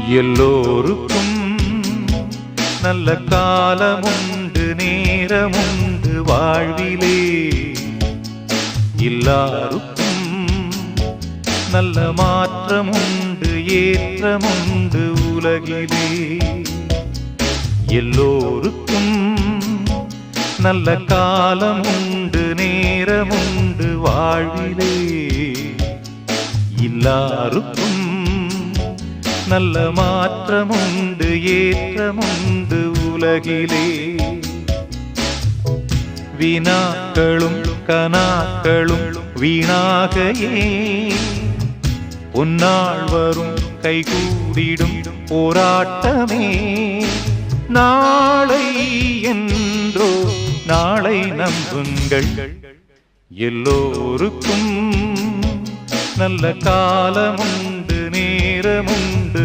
எல்லோருக்கும் நல்ல காலமுண்டு நேரமுண்டு வாழ்விலே. எல்லாருக்கும் நல்ல மாற்றமுண்டு ஏற்றமுண்டு உலகிலே. எல்லோருக்கும் நல்ல காலமுண்டு நேரமுண்டு வாழ்விலே. எல்லாருக்கும் நல்ல மாற்றமுண்டு ஏற்றமுண்டு உலகிலே. வினாக்களும் கனாக்களும் வீணாக பொன்னாள் வரும் கைகூடிடும் போராட்டமே. நாளை என்றோ நாளை நம்புங்கள். எல்லோருக்கும் நல்ல காலமுண்டு நேரமுண்டு